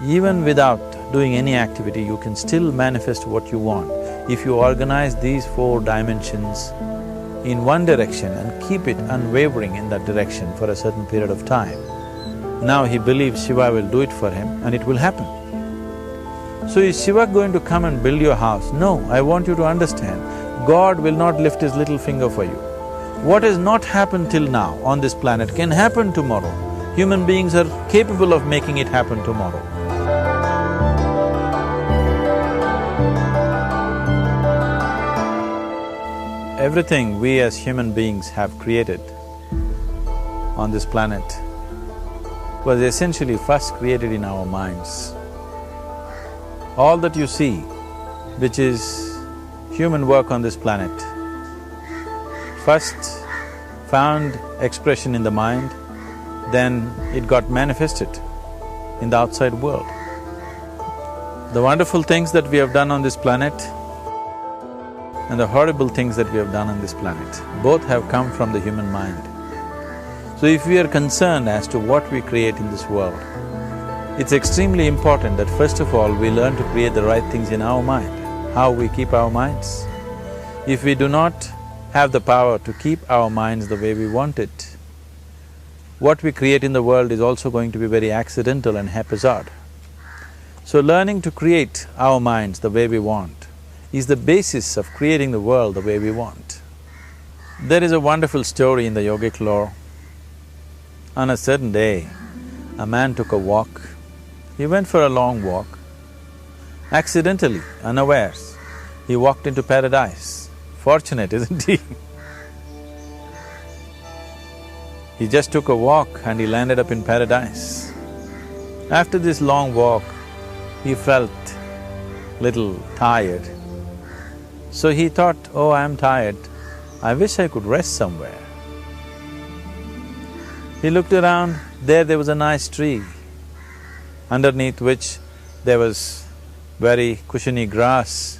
Even without doing any activity, you can still manifest what you want if you organize these 4 dimensions in one direction and keep it unwavering in that direction for a certain period of time. Now he believes Shiva will do it for him and it will happen. So is Shiva going to come and build your house? No, I want you to understand, God will not lift his little finger for you. What has not happened till now on this planet can happen tomorrow. Human beings are capable of making it happen tomorrow. Everything we as human beings have created on this planet was essentially first created in our minds. All that you see, which is human work on this planet, first found expression in the mind, then it got manifested in the outside world. The wonderful things that we have done on this planet and the horrible things that we have done on this planet, both have come from the human mind. So if we are concerned as to what we create in this world, it's extremely important that first of all we learn to create the right things in our mind, how we keep our minds. If we do not have the power to keep our minds the way we want it, what we create in the world is also going to be very accidental and haphazard. So learning to create our minds the way we want is the basis of creating the world the way we want. There is a wonderful story in the yogic lore. On a certain day, a man took a walk. He went for a long walk. Accidentally, unawares, he walked into paradise. Fortunate, isn't he? He just took a walk and he landed up in paradise. After this long walk, he felt little tired. So he thought, oh, I'm tired, I wish I could rest somewhere. He looked around, there was a nice tree, underneath which there was very cushiony grass.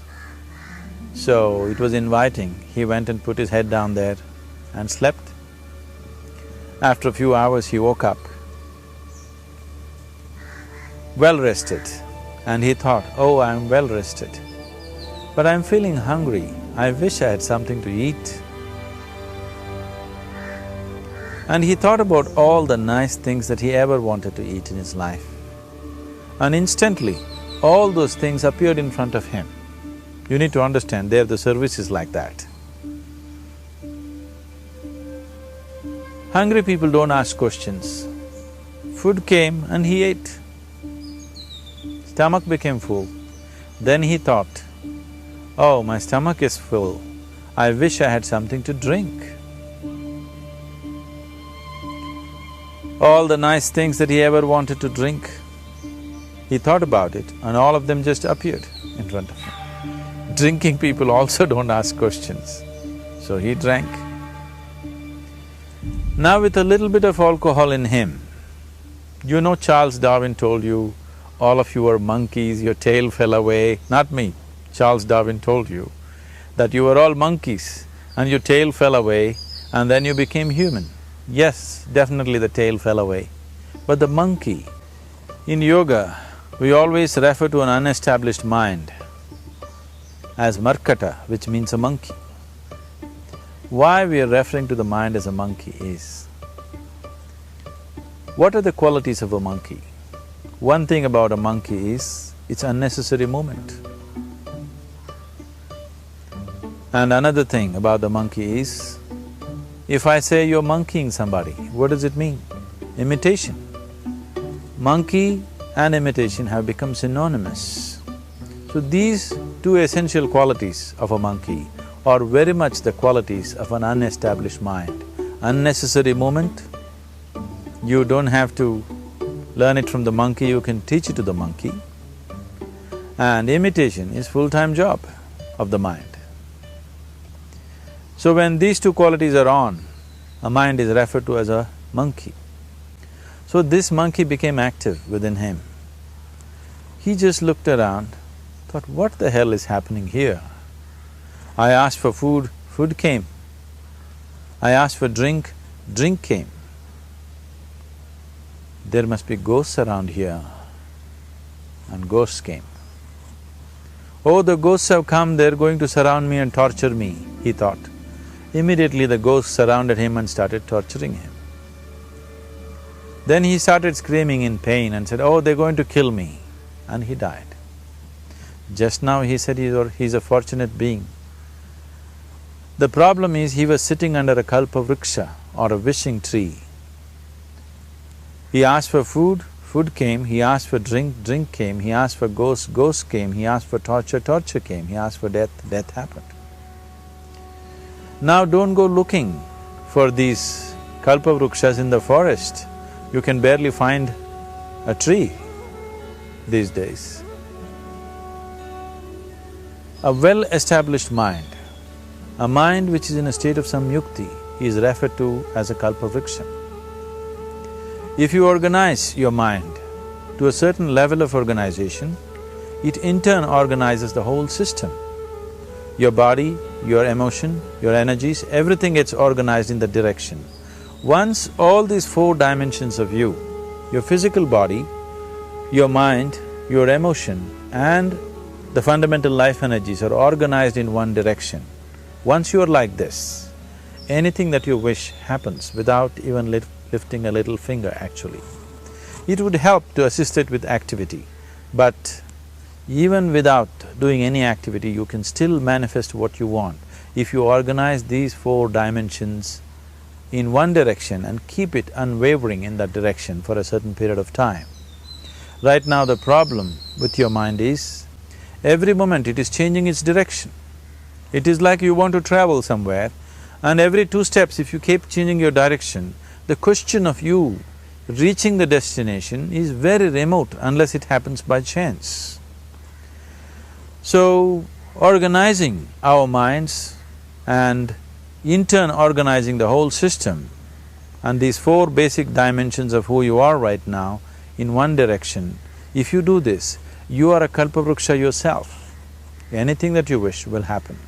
So it was inviting. He went and put his head down there and slept. After a few hours he woke up, well rested, and he thought, oh, I'm well rested, but I'm feeling hungry, I wish I had something to eat. And he thought about all the nice things that he ever wanted to eat in his life. And instantly, all those things appeared in front of him. You need to understand, there the service is like that. Hungry people don't ask questions. Food came and he ate. Stomach became full. Then he thought, oh, my stomach is full, I wish I had something to drink. All the nice things that he ever wanted to drink, he thought about it and all of them just appeared in front of him. Drinking people also don't ask questions, so he drank. Now with a little bit of alcohol in him, you know Charles Darwin told you, all of you are monkeys, your tail fell away. Not me, Charles Darwin told you that you were all monkeys and your tail fell away and then you became human. Yes, definitely the tail fell away. But the monkey, in yoga, we always refer to an unestablished mind as markata, which means a monkey. Why we are referring to the mind as a monkey is, what are the qualities of a monkey? One thing about a monkey is, it's unnecessary movement. And another thing about the monkey is, if I say you're monkeying somebody, what does it mean? Imitation. Monkey and imitation have become synonymous. So these two essential qualities of a monkey are very much the qualities of an unestablished mind. Unnecessary movement, you don't have to learn it from the monkey, you can teach it to the monkey. And imitation is full-time job of the mind. So when these two qualities are on, a mind is referred to as a monkey. So this monkey became active within him. He just looked around, thought, what the hell is happening here? I asked for food, food came. I asked for drink, drink came. There must be ghosts around here. and ghosts came. Oh, the ghosts have come, they're going to surround me and torture me, he thought. Immediately the ghosts surrounded him and started torturing him. Then he started screaming in pain and said, oh, they're going to kill me, and he died. Just now he said he's a fortunate being. The problem is he was sitting under a kalpavriksha or a wishing tree. He asked for food, food came, he asked for drink, drink came, he asked for ghost, ghost came, he asked for torture, torture came, he asked for death, death happened. Now don't go looking for these kalpavrukshas in the forest. You can barely find a tree these days. A well-established mind, a mind which is in a state of samyukti, is referred to as a kalpavriksha. If you organize your mind to a certain level of organization, it in turn organizes the whole system. Your body, your emotion, your energies, everything gets organized in that direction. Once all these four dimensions of you, your physical body, your mind, your emotion and the fundamental life energies are organized in one direction, once you are like this, anything that you wish happens without even lifting a little finger actually. It would help to assist it with activity, but even without doing any activity, you can still manifest what you want if you organize these four dimensions in one direction and keep it unwavering in that direction for a certain period of time. Right now the problem with your mind is, every moment it is changing its direction. It is like you want to travel somewhere and every 2 steps if you keep changing your direction, the question of you reaching the destination is very remote unless it happens by chance. So, organizing our minds and in turn organizing the whole system and these 4 basic dimensions of who you are right now in one direction, if you do this, you are a kalpavruksha yourself. Anything that you wish will happen.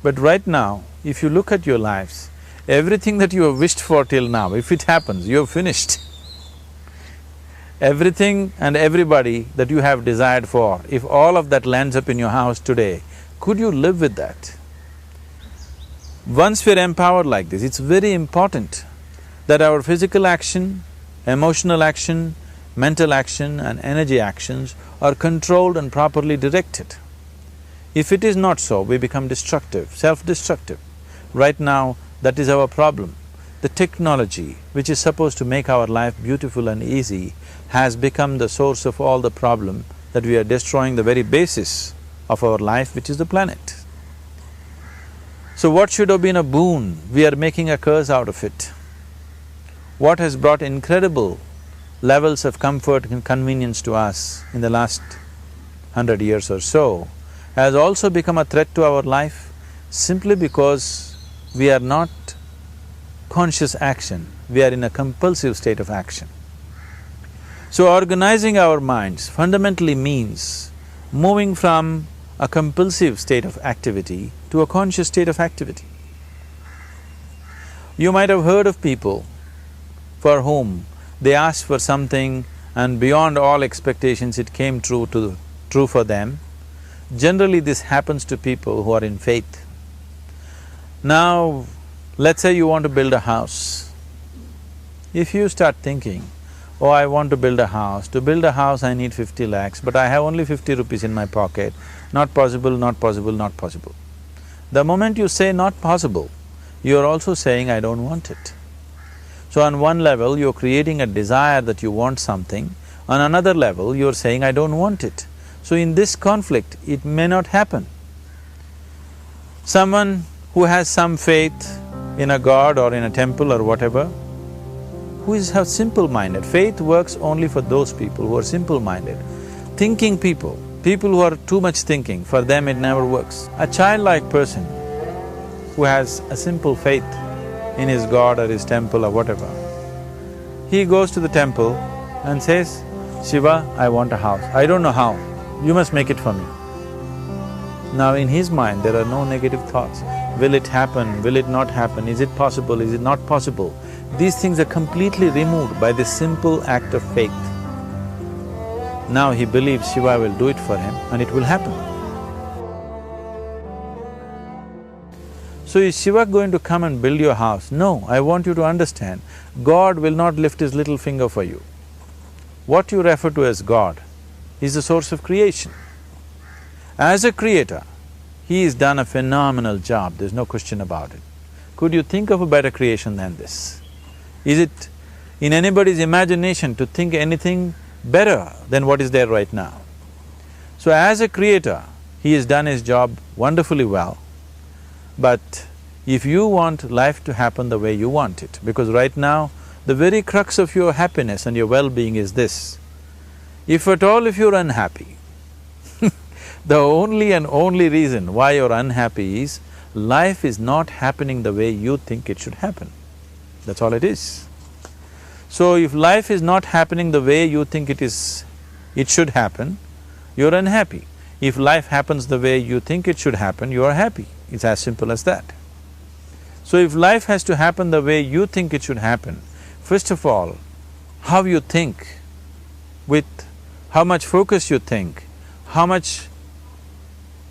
But right now, if you look at your lives, everything that you have wished for till now, if it happens, you have finished. Everything and everybody that you have desired for, if all of that lands up in your house today, could you live with that? Once we're empowered like this, it's very important that our physical action, emotional action, mental action and energy actions are controlled and properly directed. If it is not so, we become destructive, self-destructive. Right now, that is our problem. The technology, which is supposed to make our life beautiful and easy, has become the source of all the problem that we are destroying the very basis of our life, which is the planet. So what should have been a boon, we are making a curse out of it. What has brought incredible levels of comfort and convenience to us in the last 100 years or so has also become a threat to our life simply because we are not conscious action, we are in a compulsive state of action. So organizing our minds fundamentally means moving from a compulsive state of activity to a conscious state of activity. You might have heard of people for whom they asked for something and beyond all expectations it came true for them. Generally this happens to people who are in faith. Now, let's say you want to build a house. If you start thinking, oh, I want to build a house, to build a house I need 50 lakhs, but I have only 50 rupees in my pocket, not possible, not possible, not possible. The moment you say not possible, you are also saying I don't want it. So on one level, you're creating a desire that you want something, on another level, you're saying I don't want it. So in this conflict, it may not happen. Someone who has some faith in a god or in a temple or whatever, who is simple-minded, faith works only for those people who are simple-minded. Thinking people, people who are too much thinking, for them it never works. A childlike person who has a simple faith in his god or his temple or whatever, he goes to the temple and says, Shiva, I want a house. I don't know how, you must make it for me. Now in his mind there are no negative thoughts. Will it happen? Will it not happen? Is it possible? Is it not possible? These things are completely removed by this simple act of faith. Now he believes Shiva will do it for him and it will happen. So is Shiva going to come and build your house? No, I want you to understand, God will not lift his little finger for you. What you refer to as God is the source of creation. As a creator, he has done a phenomenal job, there's no question about it. Could you think of a better creation than this? Is it in anybody's imagination to think anything better than what is there right now? So as a creator, he has done his job wonderfully well. But if you want life to happen the way you want it, because right now, the very crux of your happiness and your well-being is this. If at all if you're unhappy, the only and only reason why you're unhappy is life is not happening the way you think it should happen. That's all it is. So if life is not happening the way you think it should happen, you're unhappy. If life happens the way you think it should happen, you are happy. It's as simple as that. So if life has to happen the way you think it should happen, first of all, how you think, with how much focus you think, how much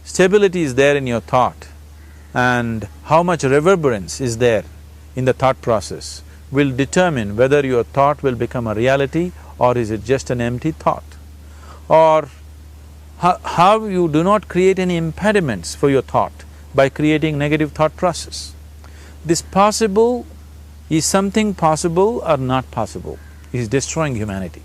stability is there in your thought, and how much reverberance is there in the thought process will determine whether your thought will become a reality or is it just an empty thought. Or how you do not create any impediments for your thought by creating negative thought process. This possible is something possible or not possible, is destroying humanity.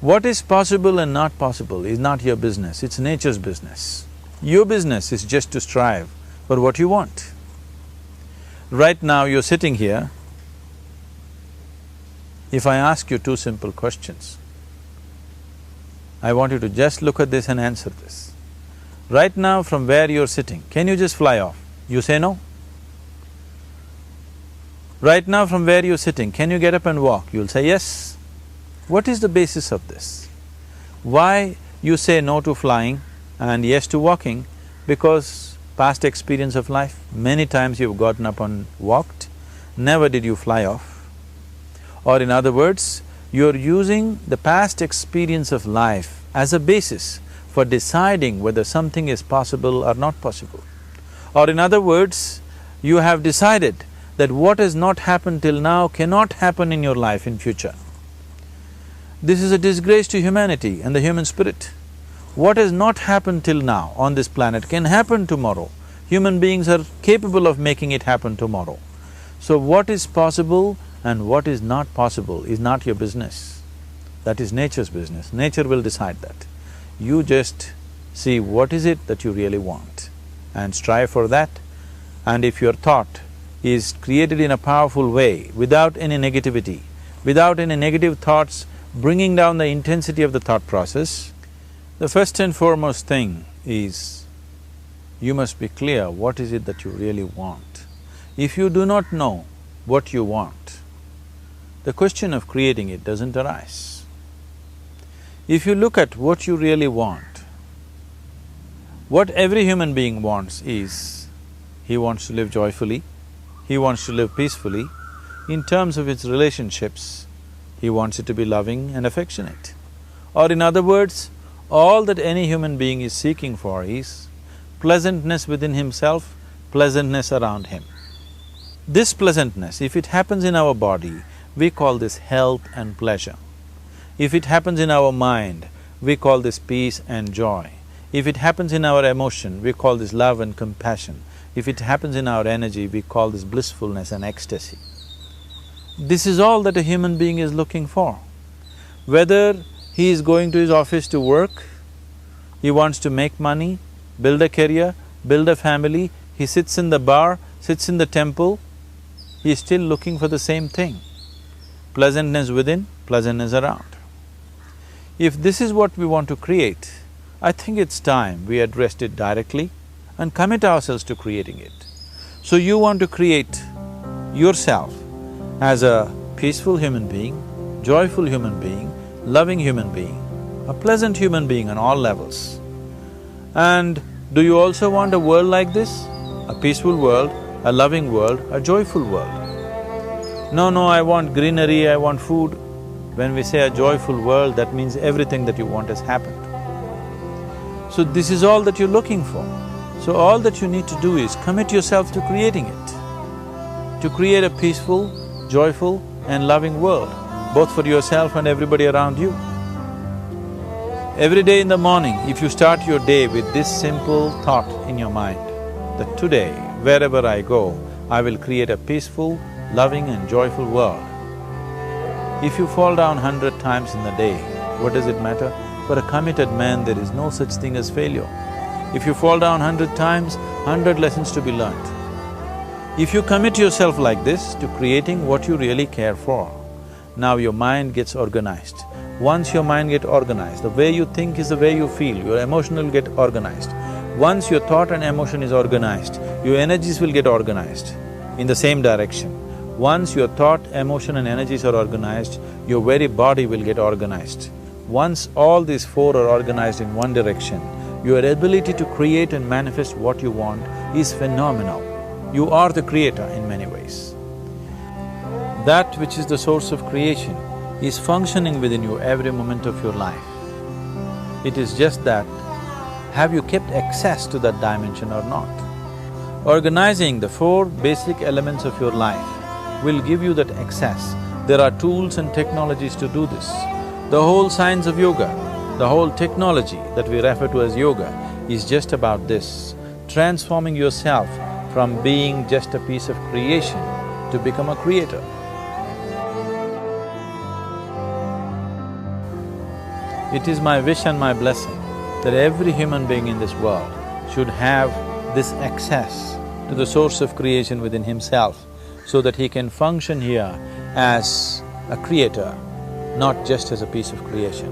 What is possible and not possible is not your business, it's nature's business. Your business is just to strive for what you want. Right now you're sitting here, if I ask you two simple questions, I want you to just look at this and answer this. Right now from where you're sitting, can you just fly off? You say no. Right now from where you're sitting, can you get up and walk? You'll say yes. What is the basis of this? Why you say no to flying and yes to walking? Because past experience of life, many times you've gotten up and walked, never did you fly off. Or in other words, you're using the past experience of life as a basis for deciding whether something is possible or not possible. Or in other words, you have decided that what has not happened till now cannot happen in your life in future. This is a disgrace to humanity and the human spirit. What has not happened till now on this planet can happen tomorrow. Human beings are capable of making it happen tomorrow. So what is possible and what is not possible is not your business. That is nature's business. Nature will decide that. You just see what is it that you really want and strive for that. And if your thought is created in a powerful way, without any negativity, without any negative thoughts bringing down the intensity of the thought process, the first and foremost thing is you must be clear what is it that you really want. If you do not know what you want, the question of creating it doesn't arise. If you look at what you really want, what every human being wants is, he wants to live joyfully, he wants to live peacefully. In terms of its relationships, he wants it to be loving and affectionate. Or in other words, all that any human being is seeking for is pleasantness within himself, pleasantness around him. This pleasantness, if it happens in our body, we call this health and pleasure. If it happens in our mind, we call this peace and joy. If it happens in our emotion, we call this love and compassion. If it happens in our energy, we call this blissfulness and ecstasy. This is all that a human being is looking for. Whether he is going to his office to work, he wants to make money, build a career, build a family, he sits in the bar, sits in the temple, he is still looking for the same thing. Pleasantness within, pleasantness around. If this is what we want to create, I think it's time we addressed it directly and commit ourselves to creating it. So you want to create yourself as a peaceful human being, joyful human being, loving human being, a pleasant human being on all levels. And do you also want a world like this? A peaceful world, a loving world, a joyful world? No, I want greenery, I want food. When we say a joyful world, that means everything that you want has happened. So this is all that you're looking for. So all that you need to do is commit yourself to creating it, to create a peaceful, joyful and loving world, both for yourself and everybody around you. Every day in the morning, if you start your day with this simple thought in your mind, that today, wherever I go, I will create a peaceful, loving and joyful world. If you fall down 100 times in the day, what does it matter? For a committed man, there is no such thing as failure. If you fall down 100 times, 100 lessons to be learnt. If you commit yourself like this to creating what you really care for, now your mind gets organized. Once your mind gets organized, the way you think is the way you feel, your emotion will get organized. Once your thought and emotion is organized, your energies will get organized in the same direction. Once your thought, emotion and energies are organized, your very body will get organized. Once all these four are organized in one direction, your ability to create and manifest what you want is phenomenal. You are the creator in many ways. That which is the source of creation is functioning within you every moment of your life. It is just that, have you kept access to that dimension or not? Organizing the four basic elements of your life will give you that access. There are tools and technologies to do this. The whole science of yoga, the whole technology that we refer to as yoga is just about this, transforming yourself from being just a piece of creation to become a creator. It is my wish and my blessing that every human being in this world should have this access to the source of creation within himself so that he can function here as a creator, not just as a piece of creation.